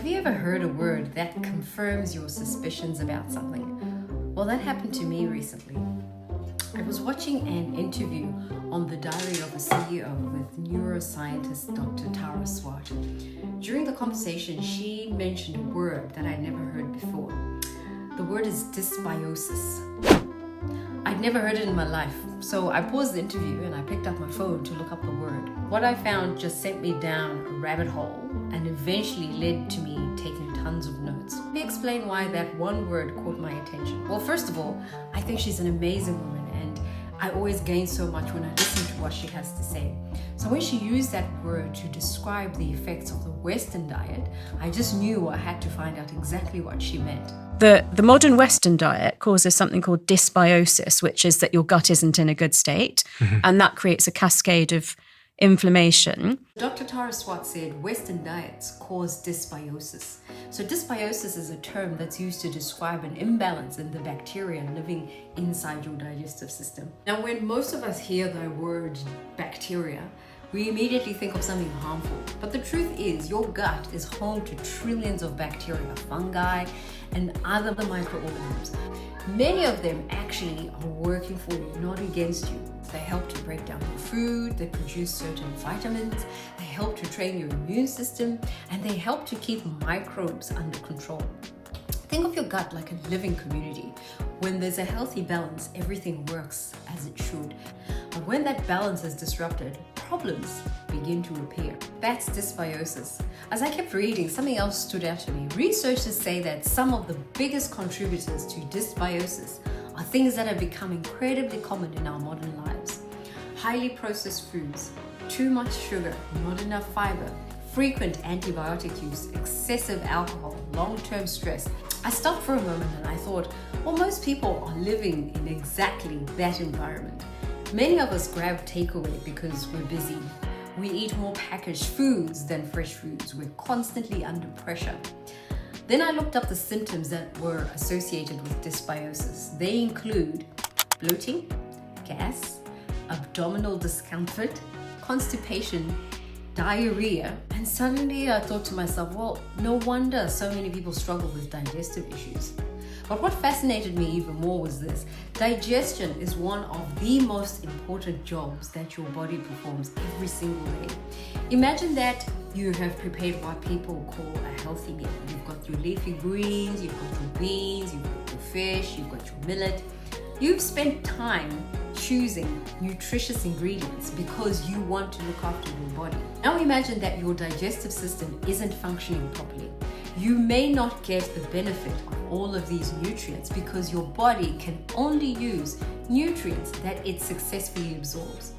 you ever heard a word that confirms your suspicions about something? Well, that happened to me recently. I was watching an interview on the Diary of a CEO with neuroscientist Dr. Tara Swart. During the conversation, she mentioned a word that I'd never heard before. The word is dysbiosis. I'd never heard it in my life, so I paused the interview and I picked up my phone to look up the word. What I found just sent me down a rabbit hole and eventually led to me taking tons of notes. Let me explain why that one word caught my attention. Well, first of all, I think she's an amazing woman and I always gain so much when I listen to what she has to say. So when she used that word to describe the effects of the Western diet, I just knew I had to find out exactly what she meant. The modern Western diet causes something called dysbiosis, which is that your gut isn't in a good state, and that creates a cascade of inflammation. Dr. Tara Swart said Western diets cause dysbiosis. So dysbiosis is a term that's used to describe an imbalance in the bacteria living inside your digestive system. Now, when most of us hear the word bacteria, we immediately think of something harmful. But the truth is, your gut is home to trillions of bacteria, fungi, and other microorganisms. Many of them actually are working for you, not against you. They help to break down your food, they produce certain vitamins, they help to train your immune system, and they help to keep microbes under control. Think of your gut like a living community. When there's a healthy balance, everything works as it should. But when that balance is disrupted, problems begin to appear. That's dysbiosis. As I kept reading, something else stood out to me. Researchers say that some of the biggest contributors to dysbiosis are things that have become incredibly common in our modern lives. Highly processed foods, too much sugar, not enough fiber, frequent antibiotic use, excessive alcohol, long-term stress. I stopped for a moment and I thought, well, most people are living in exactly that environment. Many of us grab takeaway because we're busy. We eat more packaged foods than fresh foods. We're constantly under pressure. Then I looked up the symptoms that were associated with dysbiosis. They include bloating, gas, abdominal discomfort, constipation, diarrhea, and suddenly I thought to myself, well, no wonder so many people struggle with digestive issues. But what fascinated me even more was this. Digestion is one of the most important jobs that your body performs every single day. Imagine that you have prepared what people call a healthy meal. You've got your leafy greens, you've got your beans, you've got your fish, you've got your millet. You've spent time choosing nutritious ingredients because you want to look after your body. Now imagine that your digestive system isn't functioning properly. You may not get the benefit of all of these nutrients because your body can only use nutrients that it successfully absorbs.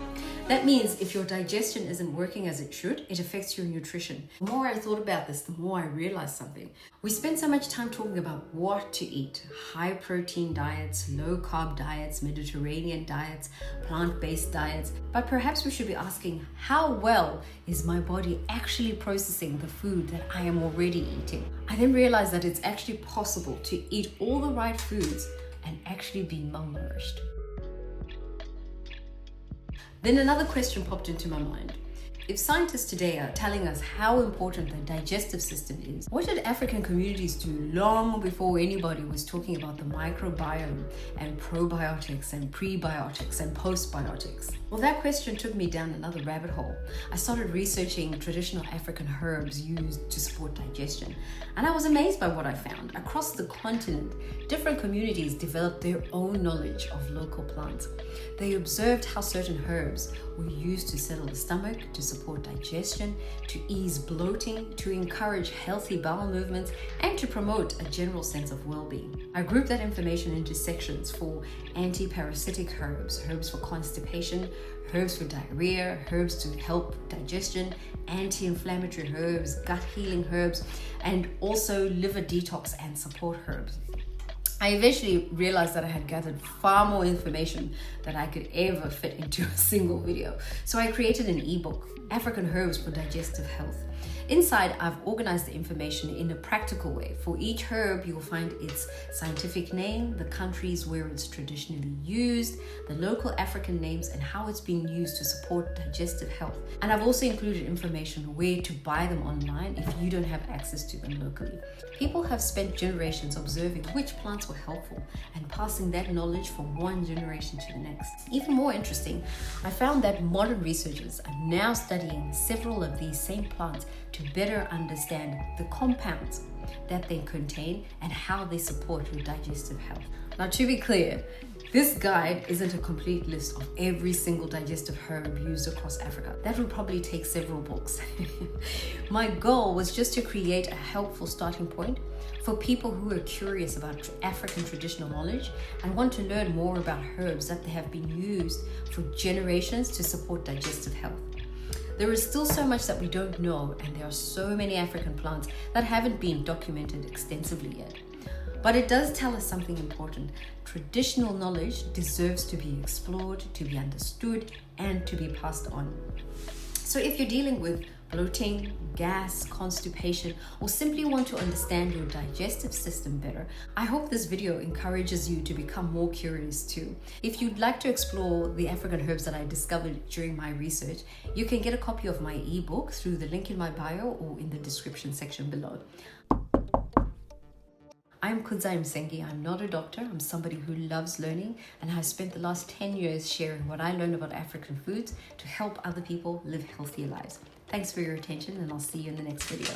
That means if your digestion isn't working as it should, it affects your nutrition. The more I thought about this, the more I realized something. We spend so much time talking about what to eat. High protein diets, low carb diets, Mediterranean diets, plant-based diets. But perhaps we should be asking, how well is my body actually processing the food that I am already eating? I then realized that it's actually possible to eat all the right foods and actually be malnourished. Then another question popped into my mind. If scientists today are telling us how important the digestive system is, what did African communities do long before anybody was talking about the microbiome and probiotics and prebiotics and postbiotics? Well, that question took me down another rabbit hole. I started researching traditional African herbs used to support digestion, and I was amazed by what I found. Across the continent, different communities developed their own knowledge of local plants. They observed how certain herbs were used to settle the stomach, to support digestion, to ease bloating, to encourage healthy bowel movements, and to promote a general sense of well-being. I grouped that information into sections for antiparasitic herbs, herbs for constipation, herbs for diarrhea, herbs to help digestion, anti-inflammatory herbs, gut healing herbs, and also liver detox and support herbs. I eventually realized that I had gathered far more information than I could ever fit into a single video. So I created an ebook, African Herbs for Digestive Health. Inside, I've organized the information in a practical way. For each herb, you'll find its scientific name, the countries where it's traditionally used, the local African names, and how it's being used to support digestive health. And I've also included information where to buy them online if you don't have access to them locally. People have spent generations observing which plants were helpful and passing that knowledge from one generation to the next. Even more interesting, I found that modern researchers are now studying several of these same plants to better understand the compounds that they contain and how they support your digestive health. Now, to be clear, this guide isn't a complete list of every single digestive herb used across Africa. That would probably take several books. My goal was just to create a helpful starting point for people who are curious about African traditional knowledge and want to learn more about herbs that they have been used for generations to support digestive health. There is still so much that we don't know, and there are so many African plants that haven't been documented extensively yet. But it does tell us something important. Traditional knowledge deserves to be explored, to be understood, and to be passed on. So if you're dealing with bloating, gas, constipation, or simply want to understand your digestive system better, I hope this video encourages you to become more curious too. If you'd like to explore the African herbs that I discovered during my research, you can get a copy of my ebook through the link in my bio or in the description section below. I'm Kudzai Msengi. I'm not a doctor. I'm somebody who loves learning, and I've spent the last 10 years sharing what I learned about African foods to help other people live healthier lives. Thanks for your attention, and I'll see you in the next video.